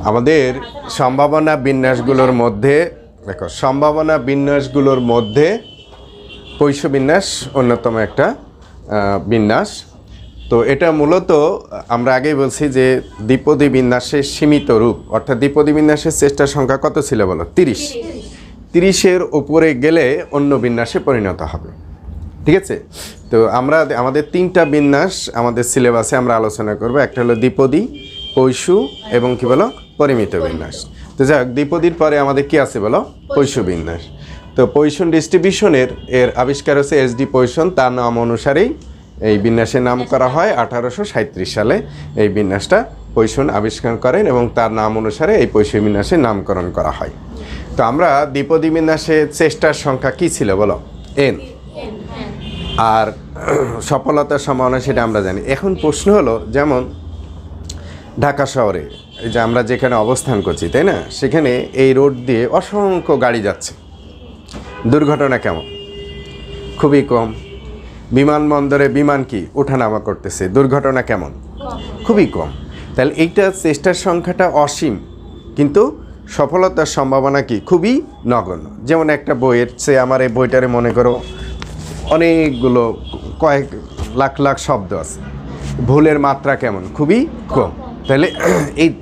আমাদের সম্ভাবনা বিন্যাসগুলোর মধ্যে দেখো, সম্ভাবনা বিন্যাসগুলোর মধ্যে পৈশ বিন্যাস অন্যতম একটা বিন্যাস। তো এটা মূলত আমরা আগেই বলছি যে দ্বিপদী বিন্যাসের সীমিত রূপ, অর্থাৎ দ্বিপদী বিন্যাসের চেষ্টার সংখ্যা কত ছিল বলো? 30। 30-এর উপরে গেলে অন্য বিন্যাসে পরিণত হবে। ঠিক আছে? তো আমাদের 3টা বিন্যাস আমাদের সিলেবাসে আমরা আলোচনা করব। একটা হলো দ্বিপদী, পৈশু এবং কি বলো পরিমিত বিন্যাস। তো যাক, দ্বিপদীর পরে আমাদের কি আছে বলো? পৈশু বিন্যাস। তো পৈশন ডিস্ট্রিবিউশনের আবিষ্কার হচ্ছে এসডি পৈশন, তার নাম অনুসারেই এই বিন্যাসের নাম করা হয়। 1837 সালে এই বিন্যাসটা পৈশন আবিষ্কার করেন এবং তার নাম অনুসারে এই পৈশু বিন্যাসের নামকরণ করা হয়। তো আমরা দ্বিপদী বিন্যাসের চেষ্টার সংখ্যা কি ছিল বলো? n। আর সফলতার সম্ভাবনা সেটা আমরা জানি। এখন প্রশ্ন হলো, যেমন ঢাকা শহরে এই যে আমরা যেখানে অবস্থান করছি, তাই না, সেখানে এই রোড দিয়ে অসংখ্য গাড়ি যাচ্ছে, দুর্ঘটনা কেমন? খুবই কম। বিমানবন্দরে বিমান কি ওঠানামা করতেছে, দুর্ঘটনা কেমন? খুবই কম। তাহলে এইটা চেষ্টার সংখ্যাটা অসীম, কিন্তু সফলতার সম্ভাবনা কি? খুবই নগণ্য। যেমন একটা বইয়ের চেয়ে আমার এই বইটারে মনে করো অনেকগুলো কয়েক লাখ লাখ শব্দ আছে, ভুলের মাত্রা কেমন? খুবই কম।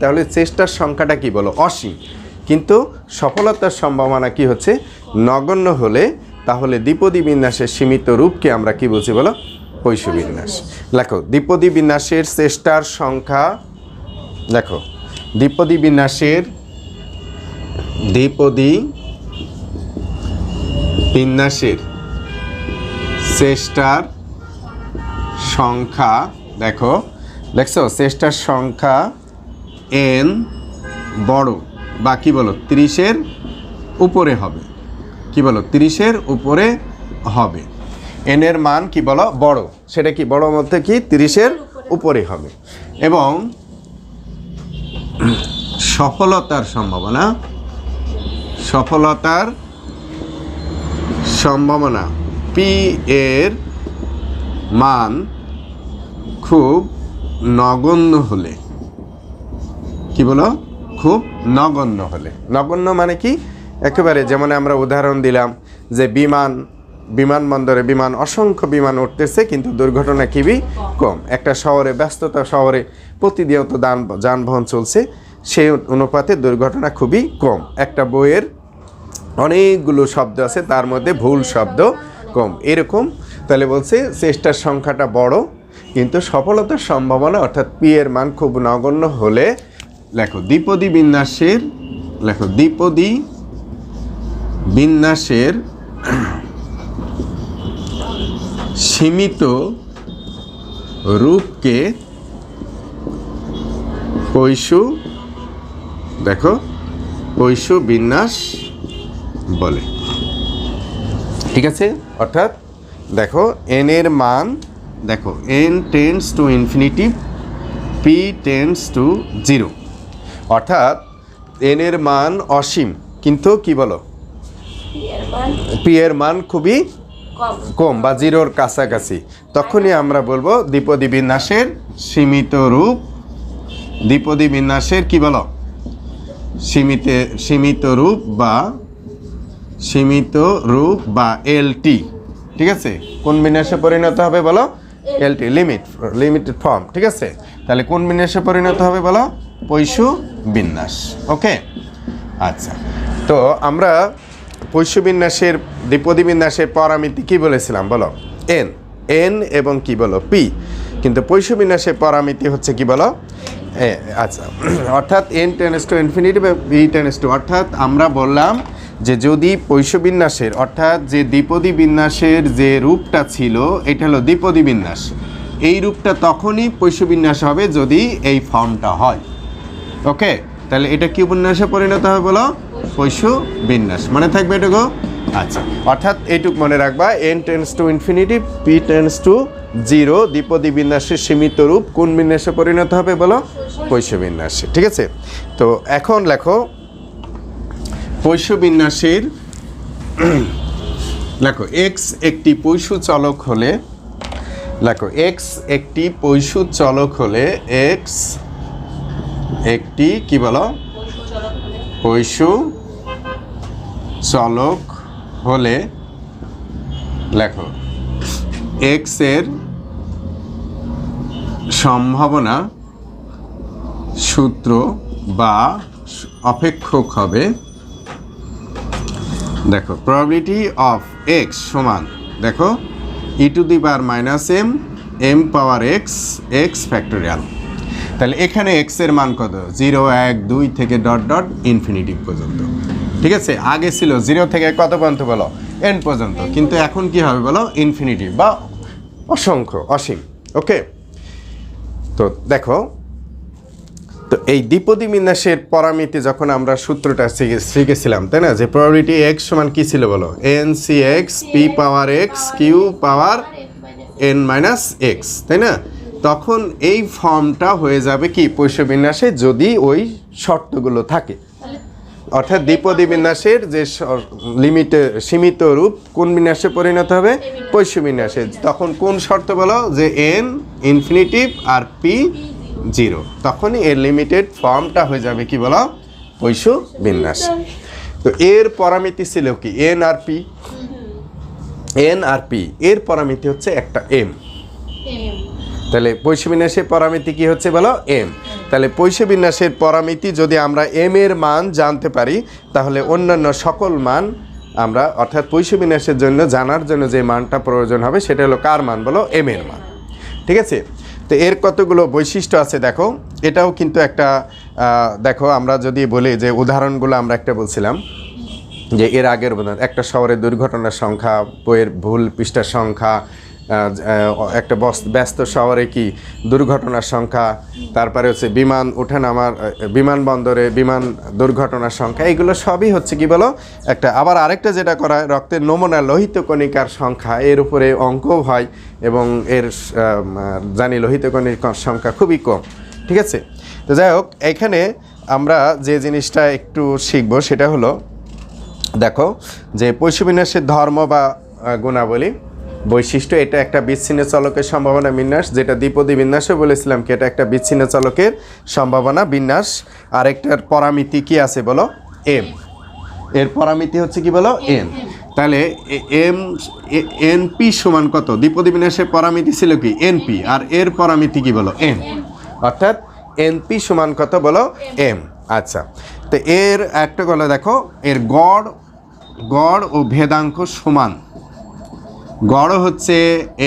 তাহলে চেষ্টার সংখ্যাটা কি বলো? অসীম, কিন্তু সফলতার সম্ভাবনা কি হচ্ছে? নগণ্য হলে তাহলে দ্বিপদী বিন্যাসের সীমিত রূপকে আমরা কি বলছি বলো? পৈশু বিন্যাস। লেখো দ্বিপদী বিন্যাসের চেষ্টার সংখ্যা। দেখো দ্বিপদী বিন্যাসের চেষ্টার সংখ্যা, দেখছো চেষ্টার সংখ্যা n বড় বা কি বলো 30-এর উপরে হবে। কি বলো? 30-এর উপরে হবে। n এর মান কি বলো? বড়। সেটা কি বড় মধ্যে কি 30-এর উপরে হবে। এবং সফলতার সম্ভাবনা p এর মান খুব নগণ্য হলে। কি বলো? খুব নগণ্য হলে। নগণ্য মানে কি? একেবারে যেমন আমরা উদাহরণ দিলাম যে বিমানবন্দরে অসংখ্য বিমান উঠতেছে, কিন্তু দুর্ঘটনা খুবই কম। একটা শহরে, ব্যস্ততা শহরে প্রতিনিয়ত যানবাহন চলছে, সেই অনুপাতে দুর্ঘটনা খুবই কম। একটা বইয়ের অনেকগুলো শব্দ আছে, তার মধ্যে ভুল শব্দ কম, এরকম। তাহলে বলছে চেষ্টার সংখ্যাটা বড়, কিন্তু সফলতার সম্ভাবনা অর্থাৎ পি এর মান খুব নগণ্য হলে দ্বিপদী বিন্যাসের সীমিত রূপকে পৈশু বিন্যাস বলে। ঠিক আছে? অর্থাৎ দেখো n এর মান, n tends to infinity, p tends to 0। অর্থাৎ n এর মান অসীম, কিন্তু কি বলো? p এর মান খুবই কম বা 0-র কাছাকাছি। তখনই আমরা বলবো দ্বিপদী বিন্যাসের সীমিত রূপ। দ্বিপদী বিন্যাসের কি বলো? সীমিত রূপ বা LT। ঠিক আছে? কোন বিন্যাসে পরিণত হবে বলো? LT, limited form. ঠিক আছে? তাহলে কোন বিন্যাসে পরিণত হবে বলো? পৈশু বিন্যাস। ওকে, আচ্ছা। তো আমরা পৈশু বিন্যাসের, দ্বিপদী বিন্যাসের পরামিতি কি বলেছিলাম বলো? n এবং কি বলো? p। কিন্তু পৈশু বিন্যাসের পরামিতি হচ্ছে কি বলো? আচ্ছা, অর্থাৎ n টেন্ডস টু ইনফিনিটি বা p টেন্ডস টু, অর্থাৎ আমরা বললাম যে যদি পৈশু বিন্যাসের, অর্থাৎ যে দ্বিপদী বিন্যাসের যে রূপটা ছিল, এটা হলো দ্বিপদী বিন্যাস। এই রূপটা তখনই পৈশু বিন্যাস হবে যদি এই ফর্মটা হয়। ওকে, তাহলে এটা কি বিন্যাসে পরিণত হবে বলো? পৈশু বিন্যাস। মনে থাকবে এটুকু? আচ্ছা, অর্থাৎ এইটুকু মনে রাখবা, n tends to infinity, p tends to 0 দ্বিপদী বিন্যাসের সীমিত রূপ কোন বিন্যাসে পরিণত হবে বলো? পৈশু বিন্যাসে। ঠিক আছে? তো এখন লেখো পৈশু বিন্যাসের, x একটি পৈশু চলক হলে, x একটি পৈশু চলক হলে, x একটি কি বলো? পৈশু চলক হলে লেখো এক্স এর সম্ভাবনা সূত্র বা অপেক্ষক হবে, দেখো প্রবাবিলিটি অফ এক্স সমান, দেখো e to the power minus m, m power x, x factorial. তাহলে এখানে এক্স এর মান কত, 0, 1, 2 থেকে ডট ডট ইনফিনিটিভ পর্যন্ত। ঠিক আছে, আগে ছিল 0 থেকে কত পর্যন্ত বলো, এন পর্যন্ত, কিন্তু এখন কি হবে বলো, ইনফিনিটিভ বা অসংখ্য, অসীম। ওকে, তো দেখো, তো এই দ্বিপদী বিন্যাসের পরামিতি যখন আমরা সূত্রটা শিখেছিলাম, তাই না, যে প্রবাবিলিটি এক্স সমান কি ছিল বলো, N C x P power x Q পাওয়ার এন মাইনাস এক্স, তাই না, তখন এই ফর্মটা হয়ে যাবে কি পৈশু বিন্যাসে, যদি ওই শর্তগুলো থাকে। অর্থাৎ দ্বিপদী বিন্যাসের যে লিমিটে সীমিত রূপ কোন বিন্যাসে পরিণত হবে, পৈশু বিন্যাসে। তখন কোন শর্ত বলো, যে এন ইনফিনিটিভ আর পি 0, তখনই এর লিমিটেড ফর্মটা হয়ে যাবে কি বলো, পৈশু বিন্যাস। তো এর পরামিতি ছিল কি, এন আর পি। এন আর পি এর পরামিতি হচ্ছে একটা এম। তাহলে পৈশু বিন্যাসের পরামিতি কি হচ্ছে বলো, এম। তাহলে পৈশু বিন্যাসের পরামিতি যদি আমরা এম এর মান জানতে পারি, তাহলে অন্যান্য সকল মান আমরা, অর্থাৎ পৈশু বিন্যাসের জন্য জানার জন্য যে মানটা প্রয়োজন হবে সেটা হলো কার মান বলো, এম এর মান। ঠিক আছে, তো এর কতগুলো বৈশিষ্ট্য আছে দেখো, এটাও কিন্তু একটা দেখো, আমরা যদি বলি যে উদাহরণগুলো আমরা একটা বলছিলাম যে এর আগের উদাহরণ, একটা শহরের দুর্ঘটনার সংখ্যা, বইয়ের ভুল পৃষ্ঠার সংখ্যা, একটা ব্যস্ত শহরে কি দুর্ঘটনার সংখ্যা, তারপরে হচ্ছে বিমান ওঠানামার, বিমানবন্দরে বিমান দুর্ঘটনার সংখ্যা, এগুলো সবই হচ্ছে কি বলো একটা। আবার আরেকটা যেটা করা হয়, রক্তের নমুনা লোহিত কণিকার সংখ্যা, এর উপরে অঙ্কও হয়, এবং এর জানি লোহিত কণিকার সংখ্যা খুবই কম। ঠিক আছে, তো যাই হোক, এখানে আমরা যে জিনিসটা একটু শিখবো সেটা হলো, দেখো যে পৈশু বিন্যাসের ধর্ম বা গুণাবলী বৈশিষ্ট্য, এটা একটা বিচ্ছিন্ন চলকের সম্ভাবনা বিন্যাস, যেটা দ্বিপদী বিন্যাসও বলেছিলাম কি এটা একটা বিচ্ছিন্ন চলকের সম্ভাবনা বিন্যাস। আরেকটার পরামিতি কি আছে বলো, এম। এর পরামিতি হচ্ছে কি বলো, এম। তাহলে এম এনপি সমান কত, দ্বিপদী বিন্যাসের পরামিতি ছিল কি এনপি, আর এর পরামিতি কি বলো, এম। অর্থাৎ এনপি সমান কত বলো, এম। আচ্ছা, তো এর একটা কথা দেখো, এর গড় ও ভেদাঙ্ক সমান, গড় হচ্ছে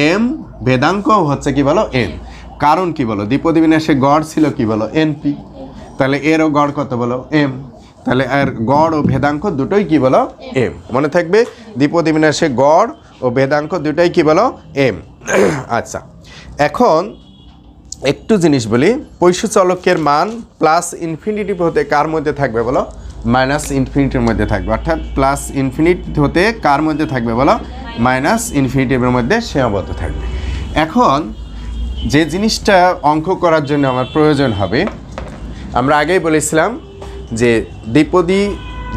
এম, ভেদাঙ্ক হচ্ছে কি বলো, এম। কারণ কি বলো, দ্বিপদী বিন্যাসে গড় ছিল কি বলো, এনপি, তাহলে এরও গড় কত বলো, এম। তাহলে এর গড় ও ভেদাঙ্ক দুটোই কি বলো, এম। মনে থাকবে, দ্বিপদী বিন্যাসে গড় ও ভেদাঙ্ক দুটোই কি বলো, এম। আচ্ছা, এখন একটু জিনিস বলি, পৈশু চলকের মান প্লাস ইনফিনিটিভ হতে কার মধ্যে থাকবে বলো, মাইনাস ইনফিনিটির মধ্যে থাকবে। অর্থাৎ প্লাস ইনফিনিটি হতে কার মধ্যে থাকবে বলো, মাইনাস ইনফিনিটিভের মধ্যে সীমাবদ্ধ থাকবে। এখন যে জিনিসটা অঙ্ক করার জন্য আমার প্রয়োজন হবে, আমরা আগেই বলেছিলাম যে দ্বিপদী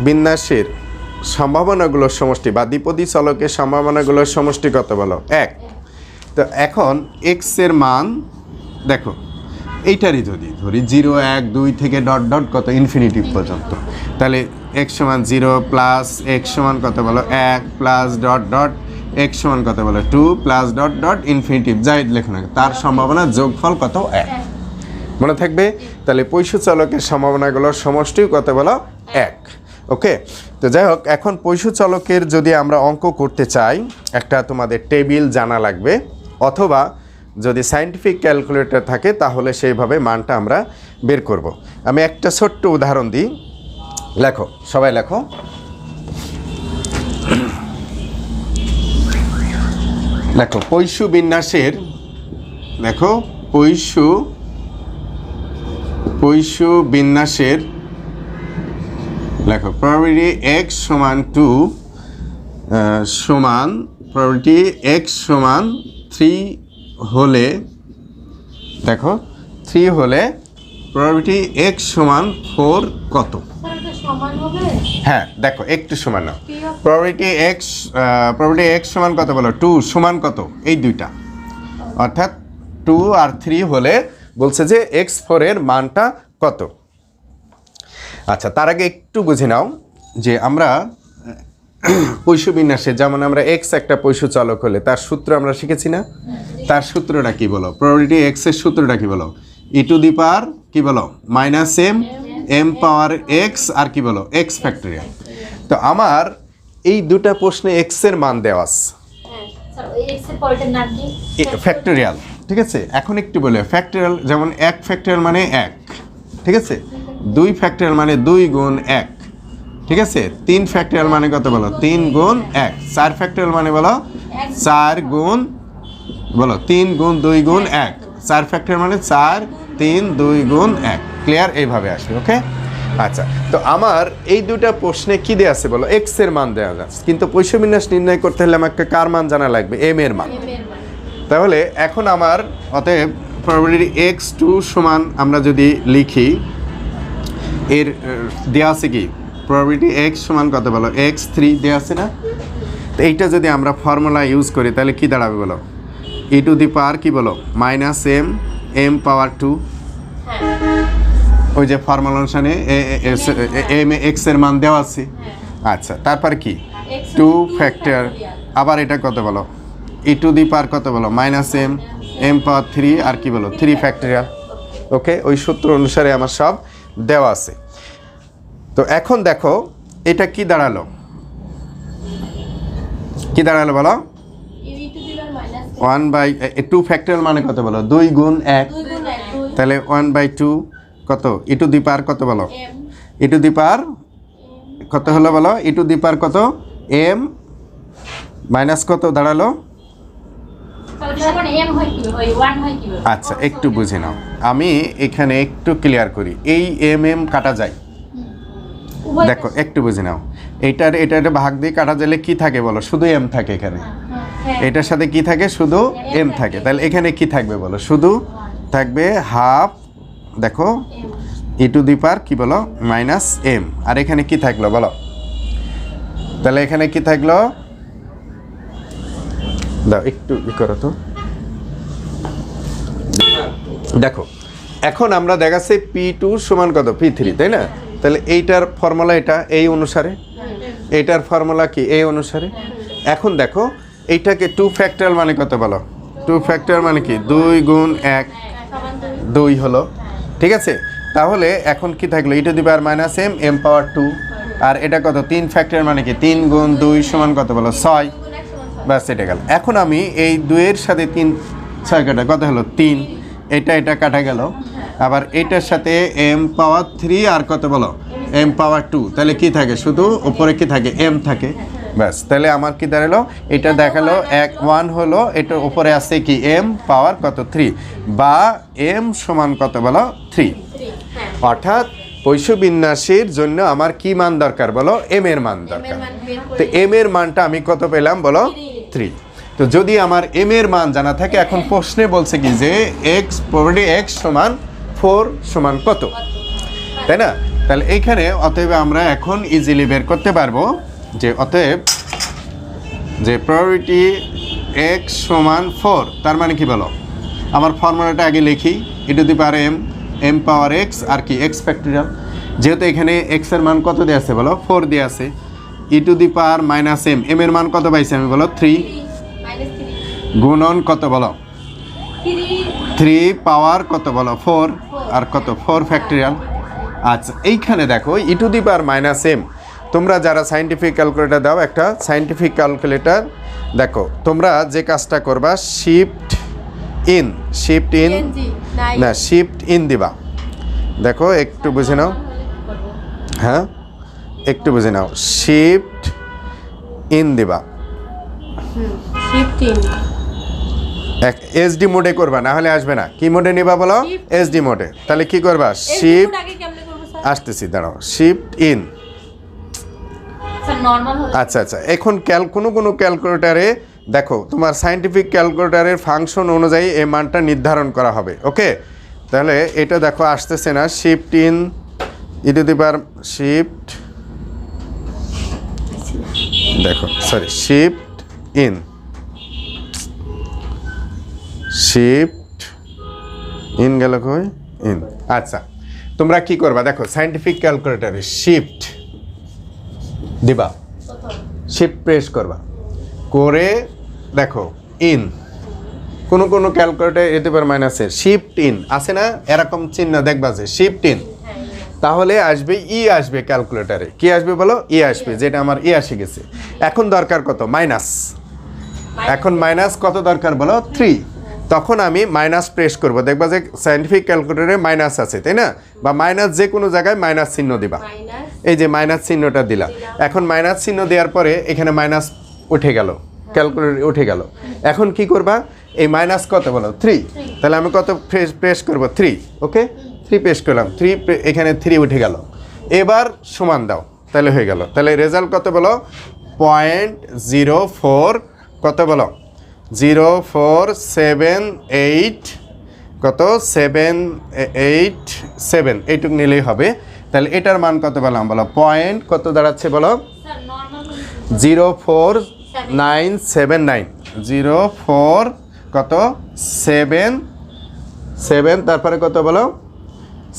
বিন্যাসের সম্ভাবনাগুলোর সমষ্টি বা দ্বিপদী চলকের সম্ভাবনাগুলোর সমষ্টি কত বলো, 1। তো এখন এক্স এর মান দেখো, এইটারই যদি ধরি 0, 1, 2 থেকে ডট ডট কত ইনফিনিটিভ পর্যন্ত, তাহলে এক্স সমান 0 প্লাস এক্স সমান কত বলো 1 প্লাস ডট ডট এক্স সমান কত বলো 2 প্লাস ডট ডট ইনফিনিটিভ, যাই লেখো না, তার সম্ভাবনা যোগফল কত, 1। মনে থাকবে, তাহলে পৈশু চলকের সম্ভাবনাগুলোর সমষ্টিও কত বলো, 1। ওকে, তো যাই হোক, এখন পৈশু চলকের যদি আমরা অঙ্ক করতে চাই, একটা তোমাদের টেবিল জানা লাগবে, অথবা যদি সায়েন্টিফিক ক্যালকুলেটর থাকে তাহলে সেইভাবে মানটা আমরা বের করব। আমি একটা ছোট্ট উদাহরণ দিই, লেখো, সবাই লেখো। দেখো পৈশু বিন্যাসের, দেখো পৈশু বিন্যাসের লেখো প্রবাবিলিটি এক্স সমান 2 সমান প্রবাবিলিটি এক্স সমান 3 হলে, দেখো 3 হলে প্রবাবিলিটি এক্স সমান 4 কত? হ্যাঁ দেখো, একটু সমান নাও, প্রবাবিলিটি এক্স সমান কত বলো, 2 সমান কত, এই দুইটা, অর্থাৎ 2 আর 3 হলে বলছে যে x4 এর মানটা কত। আচ্ছা, তার আগে একটু বুঝে নাও যে আমরা পৈশু বিন্যাসে যেমন আমরা এক্স একটা পৈশু চলক হলে তার সূত্র আমরা শিখেছি না? তার সূত্রটা কি বলো? প্রবাবিলিটি এক্স এর সূত্রটা কি বলো? ই টু দি পাওয়ার কি বলো minus m, m power x আর কি বলো এক্স ফ্যাক্টরিয়াল। তো আমার এই দুটা প্রশ্নে এক্স এর মান দেওয়া আছে ফ্যাক্টরিয়াল, ঠিক আছে? এখন একটু বলে ফ্যাক্টরিয়াল, যেমন এক ফ্যাক্টরিয়াল মানে এক, ঠিক আছে? দুই ফ্যাক্টরিয়াল মানে 2 গুণ 1, ঠিক আছে? 3 ফ্যাক্টরিয়াল মানে কত বলো? 3 গুণ 1। 4 ফ্যাক্টরিয়াল মানে বলো 4 গুণ বলো 3 গুণ 2 গুণ 1। 4 ফ্যাক্টরিয়াল মানে 4 3 2 গুণ 1। ক্লিয়ার? এইভাবে আসবে। ওকে, আচ্ছা। তো আমার এই দুটা প্রশ্নে কি দেওয়া আছে বলো? এক্স এর মান দেওয়া যাচ্ছে, কিন্তু পৈশু বিন্যাস নির্ণয় করতে হলে আমাকে কার মান জানা লাগবে? এম এর মান। তাহলে এখন আমার অতএব প্রবাবিলিটি x2 সমান আমরা যদি লিখি, এর দেওয়া আছে কি প্রবাবিলিটি x সমান কত বলো? x3 দেওয়া আছে না? তো এইটা যদি আমরা ফর্মুলা ইউজ করি তাহলে কি দাঁড়াবে বলো? ই টু দি পাওয়ার কি বলো মাইনাস এম, এম পাওয়ার 2, ওই যে ফর্মুলা অনুসারে এম এক্স এর মান দেওয়া আছে। আচ্ছা, তারপর কি 2 ফ্যাক্টর, আবার এটা কত বলো? ই টু দি পাওয়ার কত বলো মাইনাস এম, এম পাওয়ার 3 আর কি বলো 3 ফ্যাক্টরিয়াল। ওকে, ওই সূত্র অনুসারে আমার সব দেওয়া আছে। তো এখন দেখো এটা কি দাঁড়ালো? কি দাঁড়ালো বলো? 1/2 ফ্যাক্টরিয়াল মানে কত বলো? 2 গুণ 1। তাহলে 1/2 কত? ই টু দি পাওয়ার কত বলো? ই টু দি পাওয়ার কত হলো বলো? ই টু দি পাওয়ার কত? এম মাইনাস কত দাঁড়ালো? আচ্ছা, একটু বুঝে নাও, আমি এখানে একটু ক্লিয়ার করি। এই এম এম কাটা যায়, দেখো একটু বুঝে নাও। এটা ভাগ দিয়ে কাটা গেলে কি থাকে বলো? শুধু এম থাকে এখানে। এটার সাথে কি থাকে? শুধু এম থাকে। তাহলে এখানে কি থাকবে বলো? শুধু থাকবে হাফ, দেখো ই টু দি পাওয়ার কি বলো মাইনাস এম, আর এখানে কি থাকলো বলো? তাহলে এখানে কি থাকলো? দাও একটু করো তো, দেখো এখন আমরা দেখাচ্ছি P2 সমান কত? P3, তাই না? তাহলে এইটার ফর্মুলা এটা এই অনুসারে, এইটার ফর্মুলা কি এই অনুসারে। এখন দেখো এইটাকে 2 ফ্যাক্টরিয়াল মানে কত বলো? 2 ফ্যাক্টরিয়াল মানে কি 2 গুণ 1, 2 হলো, ঠিক আছে? তাহলে এখন কি থাকলো? E to the power minus m, m power 2, আর এটা কত? 3 ফ্যাক্টরিয়াল মানে কি 3 গুণ 2 সমান কত বলো? 6। ব্যাস, এটা গেল। এখন আমি এই 2 এর সাথে 3 6 কাটা কত হলো? 3। এটা কাটা গেল, আবার এটার সাথে এম পাওয়ার 3 আর কত বলো? M power 2। তাহলে কি থাকে? শুধু উপরে কি থাকে? এম থাকে। ব্যাস, তাহলে আমার কি দাঁড়ালো? এটা দেখালো 1 হলো, এটার উপরে আছে কি এম পাওয়ার কত? 3, বা এম সমান কত বলো? 3। অর্থাৎ পৈশু বিন্যাসের জন্য আমার কি মান দরকার বলো? এম এর মান দরকার। তো এম এর মানটা আমি কত পেলাম বলো? 3। তো যদি আমার এম এর মান জানা থাকে, এখন প্রশ্নে বলছে কি যে এক্স প্রবাবিলিটি এক্স সমান 4 সমান কত, তাই না? তাহলে এইখানে অতএব আমরা এখন ইজিলি বের করতে পারবো যে অতএব যে প্রবাবিলিটি এক্স সমান 4, তার মানে কি বলো? আমার ফর্মুলাটা আগে লিখি, e to the power m, m power x আর কি এক্স ফ্যাক্টরিয়াল। যেহেতু এখানে এক্স এর মান কত দেওয়া আছে বলো? 4 দেওয়া আছে। E to the power minus m, m এর মান কত পাইছি আমি বলো? 3 গুণন কত বলো? 3 পাওয়ার কত বলো? 4, আর কত? 4 ফ্যাক্টরিয়াল। আচ্ছা, এইখানে দেখো e to the power minus m, তোমরা যারা সায়েন্টিফিক ক্যালকুলেটর দাও, একটা সায়েন্টিফিক ক্যালকুলেটর দেখো, তোমরা যে কাজটা করবা শিফট ইন না শিফট ইন দিবা। দেখো একটু বুঝে নাও, হ্যাঁ একটু বুঝে নাও, শিফট ইন দিবা, এসডি মোডে করবা, না হলে আসবে না। কি মোডে নিবা বলো? এসডি মোডে। তাহলে কি করবা? শিফট, আসতেছি দাঁড়াও, শিফট ইন। আচ্ছা, এখন কোনো ক্যালকুলেটারে দেখো তোমার সায়েন্টিফিক ক্যালকুলেটারের ফাংশন অনুযায়ী এই মানটা নির্ধারণ করা হবে। ওকে, তাহলে এটা দেখো আসতেছে না, shift in e to the power shift, দেখো sorry shift in, shift in গেল কই? ইন। আচ্ছা, তোমরা কি করবা দেখো, সায়েন্টিফিক ক্যালকুলেটরে শিফট দিবা, শিফট প্রেস করবা, করে দেখো ইন, কোনো কোনো ক্যালকুলেটর এতে পারে মাইনাসের শিফট ইন আছে না, এরকম চিহ্ন দেখবা যে শিফট ইন, তাহলে আসবে ই আসবে ক্যালকুলেটরে, কি আসবে বলো, ই আসবে, যেটা আমার ই আসে গেছে। এখন দরকার কত, মাইনাস, এখন মাইনাস কত দরকার বলো, 3। তখন আমি মাইনাস প্রেস করব, দেখবা যে সায়েন্টিফিক ক্যালকুলেটরে মাইনাস আছে তাই না, বা মাইনাস যে কোনো জায়গায় মাইনাস চিহ্ন দিবা, এই যে মাইনাস চিহ্নটা দিলা। এখন মাইনাস চিহ্ন দেওয়ার পরে এখানে মাইনাস উঠে গেল, ক্যালকুলেটর উঠে গেল। এখন কি করবা, এই মাইনাস কত বলো, 3, তাহলে আমি কত প্রেস করব, 3, ওকে 3 প্রেস করলাম, 3 এখানে 3 উঠে গেল। এবার সমান দাও, তাহলে হয়ে গেল। তাহলে রেজাল্ট কত বলো, 0.04 কত বলো, 0478 কত 787, এইটুকু নিলেই হবে। তাহলে এটার মান কত বললাম বলো, পয়েন্ট কত দাঁড়াচ্ছে বলো, 04979, 04 কত 7 তারপরে কত বলো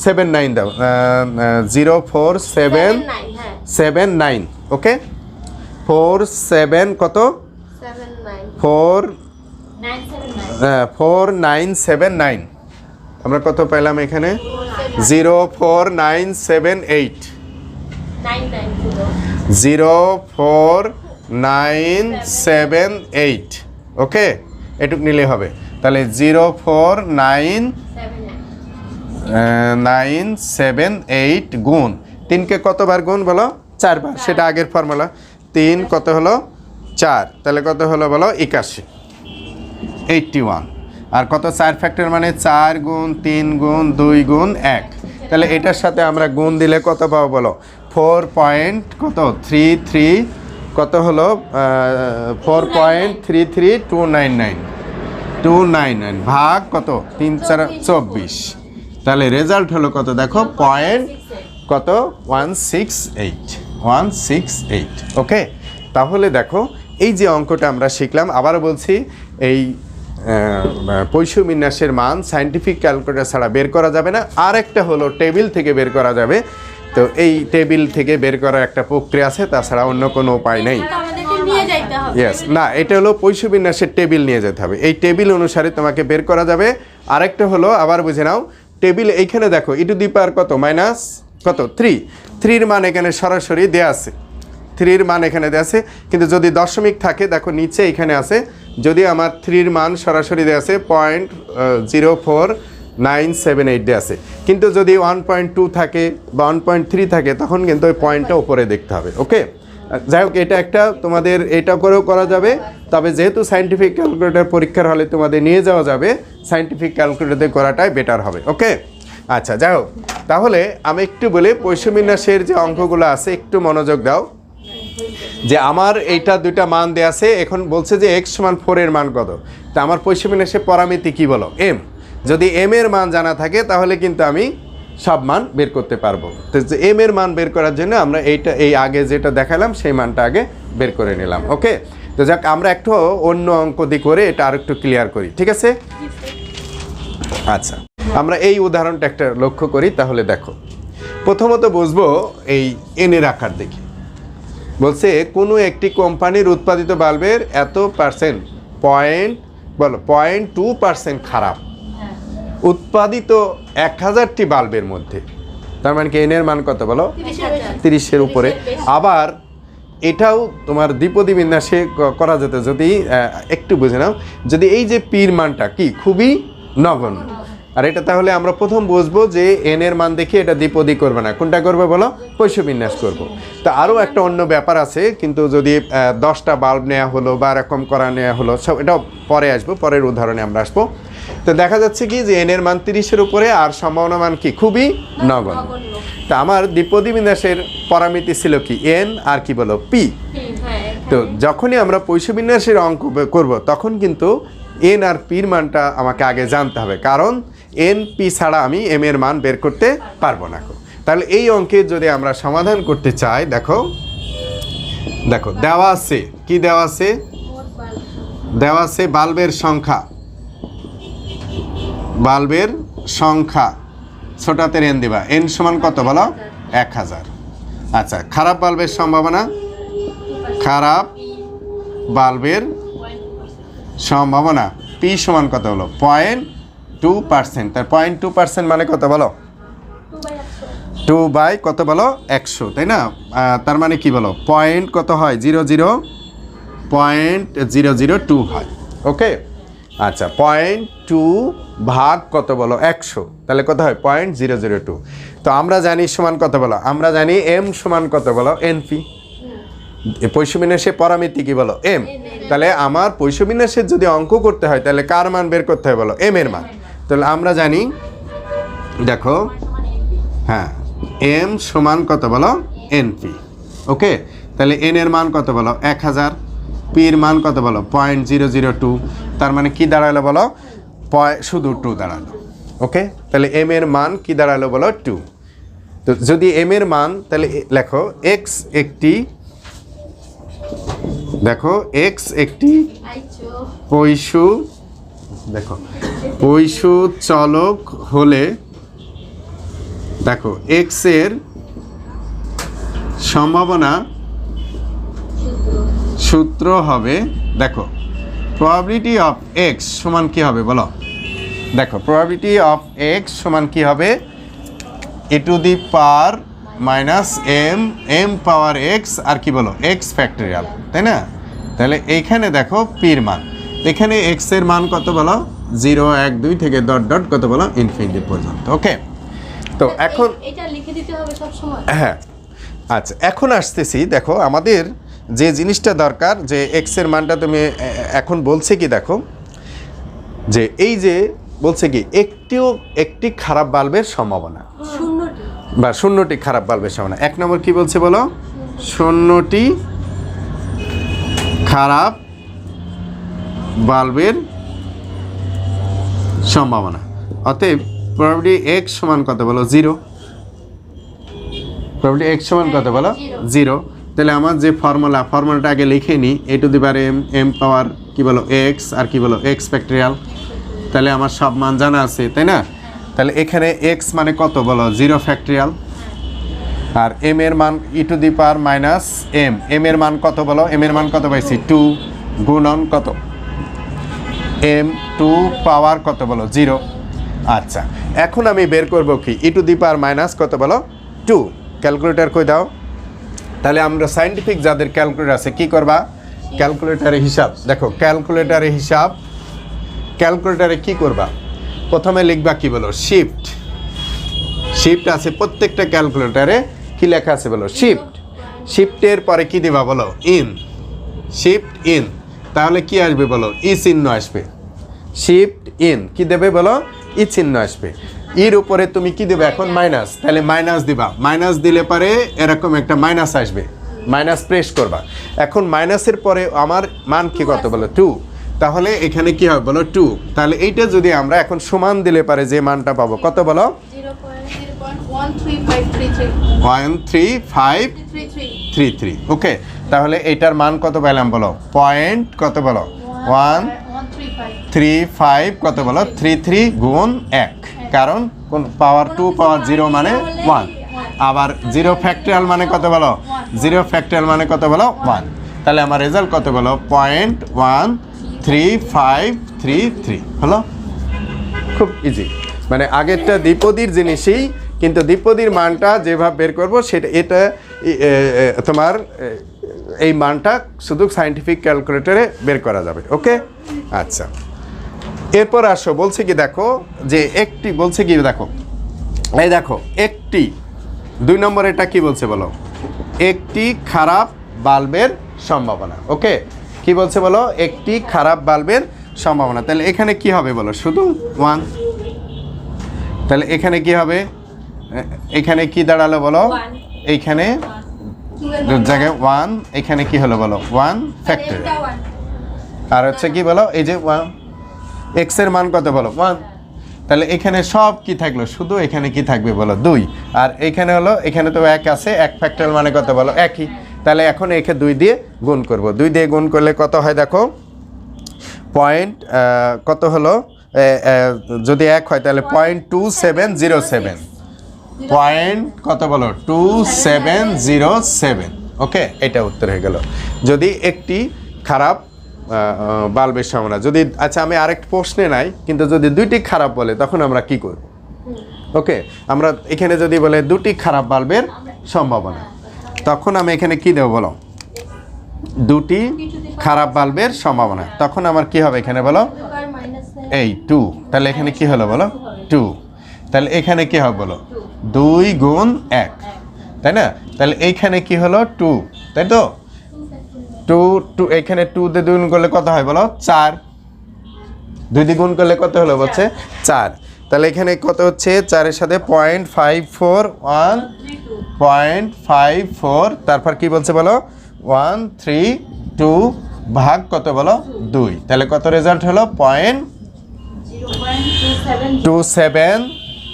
79 দাও, 04779, ওকে 47 কত 4979, আমরা কত পেলাম এখানে, 04978, 04978, ওকে এটুক নিলে হবে। তাহলে 04978 গুণ 3কে কতবার গুণ বলো, 4 বার, সেটা আগের ফর্মুলা। 3 কত হলো 4, তাহলে কত হলো বলো 81, আর কত 4 ফ্যাক্টর মানে 4 গুণ 3 গুণ 2 গুণ 1, তাহলে এটার সাথে আমরা গুণ দিলে কত পাবো বলো, 4.33 কত হলো 4.33299 ভাগ কত 3 4 24, তাহলে রেজাল্ট হলো কত দেখো, পয়েন্ট কত 168, ওকে। তাহলে দেখো এই যে অঙ্কটা আমরা শিখলাম, আবারও বলছি, এই পৈশু বিন্যাসের মান সায়েন্টিফিক ক্যালকুলেটর ছাড়া বের করা যাবে না। আর একটা হলো টেবিল থেকে বের করা যাবে। তো এই টেবিল থেকে বের করার একটা প্রক্রিয়া আছে, তাছাড়া অন্য কোনো উপায় নেই। ইয়েস, না এটা হলো পৈশু বিন্যাসের টেবিল নিয়ে যেতে হবে, এই টেবিল অনুসারে তোমাকে বের করা যাবে। আরেকটা হলো আবার বুঝে নাও, টেবিল এইখানে দেখো ই টু দি পাওয়ার কত মাইনাস কত 3 মান এখানে সরাসরি দেওয়া আছে, 3 মান এখানে দেওয়া আছে, কিন্তু যদি দশমিক থাকে দেখো নিচে এখানে আছে, যদি আমার 3 মান সরাসরি দেওয়া আছে 0.0978 দেওয়া আছে, কিন্তু যদি 1.2 থাকে বা 1.3 থাকে তখন কিন্তু ওই পয়েন্টটা উপরে দেখতে হবে, ওকে। যাই হোক, এটা একটা তোমাদের এটা করেও করা যাবে, তবে যেহেতু সায়েন্টিফিক ক্যালকুলেটর পরীক্ষার হলে তোমাদের নিয়ে যাওয়া যাবে, সায়েন্টিফিক ক্যালকুলেটরে করাটাই বেটার হবে, ওকে। আচ্ছা যাই হোক, তাহলে আমি একটু বলি পৈশু বিন্যাসের যে অঙ্কগুলো আছে একটু মনোযোগ দাও। যে আমার এইটা দুইটা মান দেওয়া আছে, এখন বলছে যে x = 4 এর মান কত, তা আমার পৈশু বিন্যাসের পরামিতি কি বলো, m। যদি m এর মান জানা থাকে তাহলে কিন্তু আমি সব মান বের করতে পারবো। তো m এর মান বের করার জন্য আমরা এইটা এই আগে যেটা দেখালাম সেই মানটা আগে বের করে নিলাম, ওকে। তো যাক, আমরা একটু অন্য অঙ্ক দিয়ে করে এটা আর একটু ক্লিয়ার করি, ঠিক আছে। আচ্ছা, আমরা এই উদাহরণটা একটা লক্ষ্য করি, তাহলে দেখো প্রথমত বুঝবো এই এনের আকার দেখি। বলছে কোনো একটি কোম্পানির উৎপাদিত বাল্বের এত পার্সেন্ট বলো 0.2% খারাপ, উৎপাদিত 1000টি বাল্বের মধ্যে, তার মানে কি এনের মান কত বলো 30-এর উপরে। আবার এটাও তোমার দ্বিপদী বিন্যাসে করা যেত, যদি একটু বুঝে নাও, যদি এই যে পির মানটা কি খুবই নগণ্য, আর এটা তাহলে আমরা প্রথম বুঝবো যে এন এর মান দেখে এটা দ্বিপদী করবে না, কোনটা করবে বলো, পৈশু বিন্যাস করব। তো আরও একটা অন্য ব্যাপার আছে, কিন্তু যদি 10টা বাল্ব নেওয়া হলো বা এরকম করা নেওয়া হলো, সব এটাও পরে আসবো, পরের উদাহরণে আমরা আসবো। তো দেখা যাচ্ছে কি যে এন এর মান 30-এর উপরে আর সম্ভাবনা মান কি খুবই নগণ্য। তা আমার দ্বিপদী বিন্যাসের পরামিতি ছিল কি এন আর কি বলো পি। তো যখনই আমরা পৈশু বিন্যাসের অঙ্ক করব তখন কিন্তু এন আর পির মানটা আমাকে আগে জানতে হবে, কারণ এন পি ছাড়া আমি এম এর মান বের করতে পারবো না। তাহলে এই অঙ্কে যদি আমরা সমাধান করতে চাই, দেখো দেখো দেওয়া আছে কি, দেওয়া আছে বাল্বের সংখ্যা ছোট হাতের এন দিবা, এন সমান কত বলো 1000। আচ্ছা, খারাপ বাল্বের সম্ভাবনা, খারাপ বাল্বের সম্ভাবনা পি সমান কত হলো 0.2%। তার 0.2% মানে কত বলো 2 বাই কত বলো 100, তাই না? তার মানে কি বলো পয়েন্ট কত হয় 0.002 হয়। ওকে, আচ্ছা 0.2 ভাগ কত বলো 100, তাহলে কত হয় 0.002। তো আমরা জানি সমান কত বলো, আমরা জানি এম সমান কত বলো এনপি। পৈশবিন্যাসের পরামিতি কি বলো এম। তাহলে আমার পৈশবিন্যাসের যদি অঙ্ক করতে হয় তাহলে কার মান বের করতে হয় বলো এম এর মান। তাহলে আমরা জানি দেখো, হ্যাঁ এম সমান কত বলো এনপি। ওকে, তাহলে এন এর মান কত বলো 1000, পির মান কত বলো 0.002। তার মানে কি দাঁড়ালো বলো শুধু 2 দাঁড়ালো। ওকে, তাহলে এম এর মান কি দাঁড়ালো বলো 2। তো যদি এম এর মান তাহলে লেখো এক্স একটি, দেখো এক্স একটি পৈশু, দেখো পৈশু চলক হলে দেখো এক্স এর সম্ভাবনা সূত্র হবে, দেখো প্রবাবিলিটি অফ এক্স সমান কি হবে বলো, দেখো প্রবাবিলিটি অফ এক্স সমান কি হবে e to the power minus m, m power x আর কি বলো এক্স ফ্যাক্টরিয়াল, তাই না? তাহলে এইখানে দেখো পির মান, এখানে এক্স এর মান কত বলো 0, 1, 2 থেকে ডট ডট কত বলো ইনফিনিটি পর্যন্ত। ওকে, তো এখন এটা লিখে দিতে হবে সব সময়। হ্যাঁ, আচ্ছা এখন আসতেছি, দেখো আমাদের যে জিনিসটা দরকার যে এক্স এর মানটা তুমি এখন বলছে কি দেখো, যে এই যে বলছে কি একটি খারাপ বাল্বের সম্ভাবনা বা 0টি খারাপ বাল্বের সম্ভাবনা। 1 নম্বর কি বলছে বলো 0টি খারাপ বাল্বের সম্ভাবনা। অতএব প্রবাবিলিটি এক্স সমান কত বলো 0, প্রবাবিলিটি এক্স সমান কত বলো 0। তাহলে আমার যে ফর্মুলাটা আগে লিখে নিই, e to the power m, m power কি বলো এক্স আর কি বলো এক্স ফ্যাক্টরিয়াল। তাহলে আমার সব মান জানা আছে, তাই না? তাহলে এখানে এক্স মানে কত বলো 0 ফ্যাক্টরিয়াল, আর এম এর মান e to the power minus m, m এর মান কত বলো, এম এর মান কত পাইছি 2 গুণন কত এম 2 পাওয়ার কত বলো 0। আচ্ছা, এখন আমি বের করব কি ই টু দি পাওয়ার মাইনাস কত বলো 2। ক্যালকুলেটর কই দাও। তাহলে আমরা সায়েন্টিফিক যাদের ক্যালকুলেটর আছে কি করবা, ক্যালকুলেটরের হিসাব, দেখো ক্যালকুলেটরের হিসাব, ক্যালকুলেটরে কি করবা প্রথমে লিখবা কি বলো শিফট আছে প্রত্যেকটা ক্যালকুলেটরে, কি লেখা আছে বলো শিফটের পরে কি দিবা বলো ইন, শিফট ইন, তাহলে কি আসবে বলো ই চিহ্ন আসবে, শিফট ইন কি দেবে বলো ই চিহ্ন আসবে। এর উপরে তুমি কি দেবে এখন মাইনাস, তাহলে মাইনাস দিবা, মাইনাস দিলে পরে এরকম একটা মাইনাস আসবে, মাইনাস প্রেস করবা। এখন মাইনাসের পরে আমার মান কি কত বলো 2, তাহলে এখানে কি হবে বলো 2। তাহলে এইটা যদি আমরা এখন সমান দিলে পারে যে মানটা পাবো কত বলো 13533। ওকে, তাহলে এইটার মান কত পেলাম বলো পয়েন্ট কত বলো 135 কত বলো 33 গুণ 1, কারণ কোন পাওয়ার 2 পাওয়ার 0 মানে 1, আবার 0 ফ্যাক্টরিয়াল মানে কত বলো 0 ফ্যাক্টরিয়াল মানে কত বলো 1। তাহলে আমার রেজাল্ট কত বলো 0.13533 হলো। খুব ইজি, মানে আগেরটা দ্বিপদীর জিনিসই, কিন্তু দ্বিপদীর মানটা যেভাবে বের করবো সেটা এটা তোমার এই মানটা শুধু সায়েন্টিফিক ক্যালকুলেটরে বের করা যাবে। ওকে, আচ্ছা এরপর আসো বলছে কি দেখো যে একটি বলছে কি দেখো, এই দেখো একটি 2 নম্বর এটা কি বলছে বলো একটি খারাপ বাল্বের সম্ভাবনা। ওকে, কি বলছে বলো একটি খারাপ বাল্বের সম্ভাবনা। তাহলে এখানে কি হবে বলো শুধু 1, তাহলে এখানে কি হবে, এখানে কি দাঁড়ালো বলো এইখানে জায়গায় 1, এখানে কি হলো বলো 1 ফ্যাক্টরিয়াল, আর হচ্ছে কি বলো এই যে 1 এক্স এর মান কত বলো 1, তাহলে এখানে সব কি থাকলো শুধু এখানে কি থাকবে বলো 2, আর এখানে হলো এখানে তো 1 আছে, 1 ফ্যাক্টরিয়াল মানে কত বলো 1ই। তাহলে এখন একে 2 দিয়ে গুণ করব, 2 দিয়ে গুণ করলে কত হয় দেখো পয়েন্ট কত হলো, যদি 1 হয় তাহলে 0.2707 পয়েন্ট কত বলো 2707। ওকে, এটা উত্তর হয়ে গেল। যদি একটি খারাপ বাল্বের সম্ভাবনা যদি, আচ্ছা আমি আরেকটা প্রশ্নে নাই, কিন্তু যদি দুইটি খারাপ বলে তখন আমরা কি করব? ওকে, আমরা এখানে যদি বলে দুটি খারাপ বাল্বের সম্ভাবনা, তখন আমি এখানে কি দেবো বলো? দুটি খারাপ বাল্বের সম্ভাবনা, তখন আমার কি হবে এখানে বলো? এই 2, তাহলে এখানে কি হলো বলো? 2, তাহলে এখানে কি হবে বলো? 2 গুণ 1, তাই না? তাহলে এইখানে কি হলো? 2, তাই তো? 2 এখানে 2 দিয়ে 2 গুণ করলে কত হয় বলো? 4। 2 দিয়ে গুণ করলে কত হলো বলছে? 4। তাহলে এখানে কত হচ্ছে? 4 এর সাথে 0.541.54, তারপর কি বলছে বলো? 132 ভাগ কত বলো? 2, তাহলে কত রেজাল্ট হলো? 0.27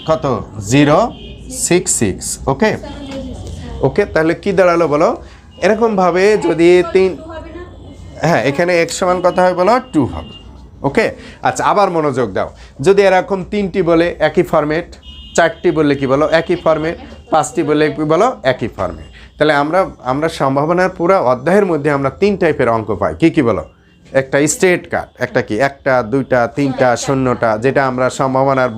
কত? 066। ওকে ওকে, তাহলে কি দাঁড়ালো বলো? এরকমভাবে যদি 3, হ্যাঁ এখানে x সমান কত হয় বলো? 2 হবে। ওকে, আচ্ছা আবার মনোযোগ দাও। যদি এরকম 3টি বলে একই ফরম্যাট, 4টি বললে কি বলো? একই ফরম্যাট, 5টি বললে কি বলো? একই ফরম্যাট। তাহলে আমরা সম্ভাবনার পুরো অধ্যায়ের মধ্যে আমরা 3 টাইপের অঙ্ক পাই। কি বলো? একটা স্ট্রেট কাট, একটা কি 1টা 2টা 3টা শূন্যটা, যেটা আমরা সম্ভাবনার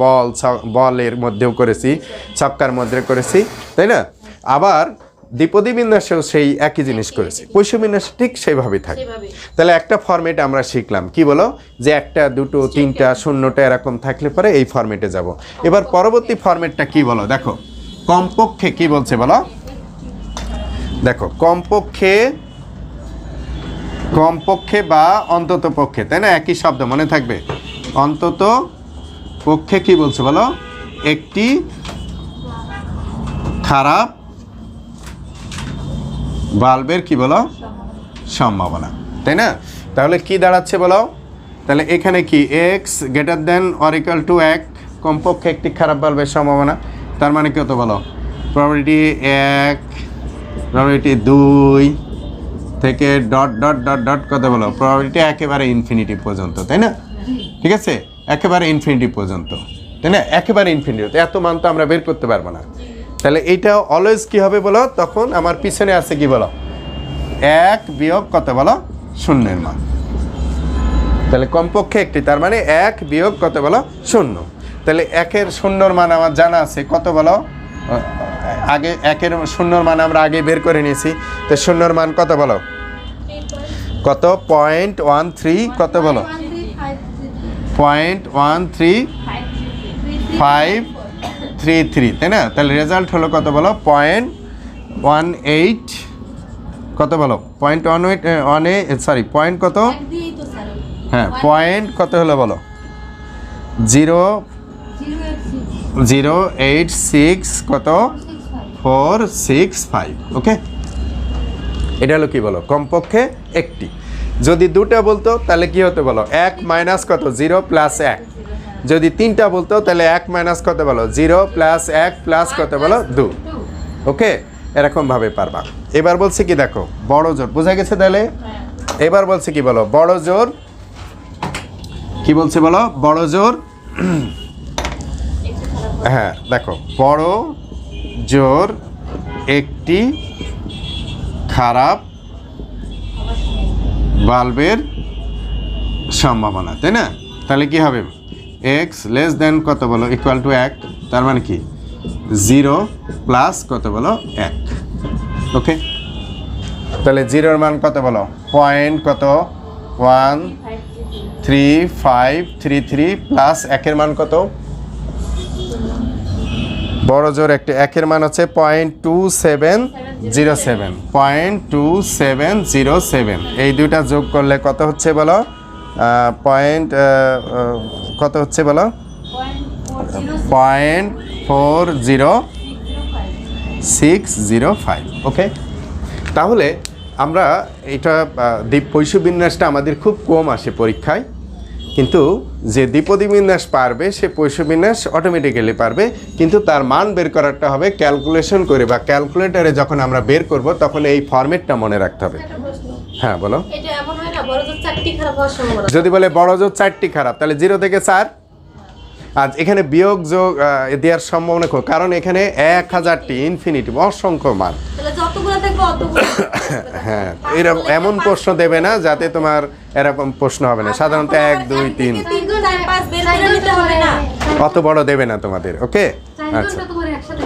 বলের মধ্যেও করেছি, ছক্কার মধ্যে করেছি, তাই না? আবার দ্বিপদী বিন্যাসেও সেই একই জিনিস করেছি, পৈশ্য বিন্যাস ঠিক সেইভাবেই থাকে। তাহলে একটা ফরম্যাট আমরা শিখলাম, কি বলো? যে 1টা 2টো 3টা শূন্যটা এরকম থাকলে পরে এই ফরম্যাটে যাব। এবার পরবর্তী ফরম্যাটটা কি বলো? দেখো কমপক্ষে কি বলছে বলো? দেখো কমপক্ষে বা অন্তত পক্ষে, তাই না? একই শব্দ মনে থাকবে। অন্তত পক্ষে কি বলছে বলো? একটি খারাপ বাল্বের কি বলো? সম্ভাবনা, তাই না? তাহলে কি দাঁড়াচ্ছে বলো? তাহলে এখানে কি x greater than or equal to 1, কমপক্ষে একটি খারাপ বাল্বের সম্ভাবনা, তার মানে কত বলো? প্রবাবিলিটি 1, প্রবাবিলিটি 2 থেকে ডট ডট ডট ডট কত বলো? প্রবাবিলিটি একেবারে ইনফিনিটি পর্যন্ত, তাই না? ঠিক আছে, একেবারে ইনফিনিটি পর্যন্ত, তাই না? একেবারে ইনফিনিটি, এত মান তো আমরা বের করতে পারবো না। তাহলে এইটা অলওয়েজ কি হবে বলো? তখন আমার পিছনে আছে কি বলো? 1 বিয়োগ কত বলো? শূন্যের মান। তাহলে কমপক্ষে একটি, তার মানে 1 বিয়োগ কত বলো? 0। তাহলে 1-এর শূন্যর মান আমার জানা আছে কত বলো? আগে 1-এর শূন্যর মান আমরা আগে বের করে নিয়েছি। তো শূন্যর মান কত বলো? কত? 0.13 কত বলো? 0.13533, তাই না? তাহলে রেজাল্ট হলো কত বলো? 0.18 কত বলো? 0.18 সরি পয়েন্ট কত? হ্যাঁ পয়েন্ট কত হলো বলো? 0.086 কত? 465। ওকে, এটা হলো কি বলো? কমপক্ষে একটি। যদি 2টা বলতো তাহলে কি হতো বলো? 1 মাইনাস কত? 0 প্লাস 1। যদি 3টা বলতো তাহলে 1 মাইনাস কত বলো? 0 প্লাস 1 প্লাস কত বলো? 2। ওকে, এরকমভাবে পারবা। এবার বলছে কি দেখো বড় জোর, বোঝা গেছে তাহলে? এবার বলছে কি বলো? বড় জোর কি বলছে বলো? বড় জোর হ্যাঁ দেখো, বড় জোর একটি খারাপ বাল্বের সম্ভাবনা, তাই না? তাহলে কি হবে? x লেস দেন কত বলো? ইকুয়াল টু 1, তার মানে কি 0 প্লাস কত বলো? 1। ওকে, তাহলে 0-এর মান কত বলো? পয়েন্ট কত? 13533 প্লাস 1-এর মান কত? বড় জোর একটা 1-এর মান হচ্ছে 0.2707, 0.2707। এই দুইটা যোগ করলে কত হচ্ছে বলো? কত হচ্ছে বলো? 0.40605। ওকে, তাহলে আমরা এটা পৈশ্য বিন্যাসটা আমাদের খুব কম আসে পরীক্ষায়, কিন্তু যে দ্বিপদী বিন্যাস পারবে সে পৈশ্য বিন্যাস অটোমেটিক্যালি পারবে, কিন্তু তার মান বের করাটা হবে ক্যালকুলেশন করে, বা ক্যালকুলেটরে যখন আমরা বের করব তখন এই ফরম্যাটটা মনে রাখতে হবে। হ্যাঁ বলো। এটা এমন হয় না বড় জোর 4টি খারাপ হওয়ার সম্ভাবনা? যদি বলে বড় জোর 4টি খারাপ, তাহলে 0 থেকে 4, আজ এখানে বিয়োগ যোগ দেওয়ার সম্ভাবনা খুব, কারণ এখানে 1000টি ইনফিনিটিভ অসংখ্য মান। তাহলে যতগুলো থাকবে অতগুলো হ্যাঁ, এরকম এমন প্রশ্ন দেবে না যাতে তোমার এরকম প্রশ্ন হবে না। সাধারণত 1 2 3 3 4 5 বের করে নিতে হবে না। অত বড় দেবে না তোমাদের। ওকে, চার আচ্ছা। ঘন্টা তোমার একসাথে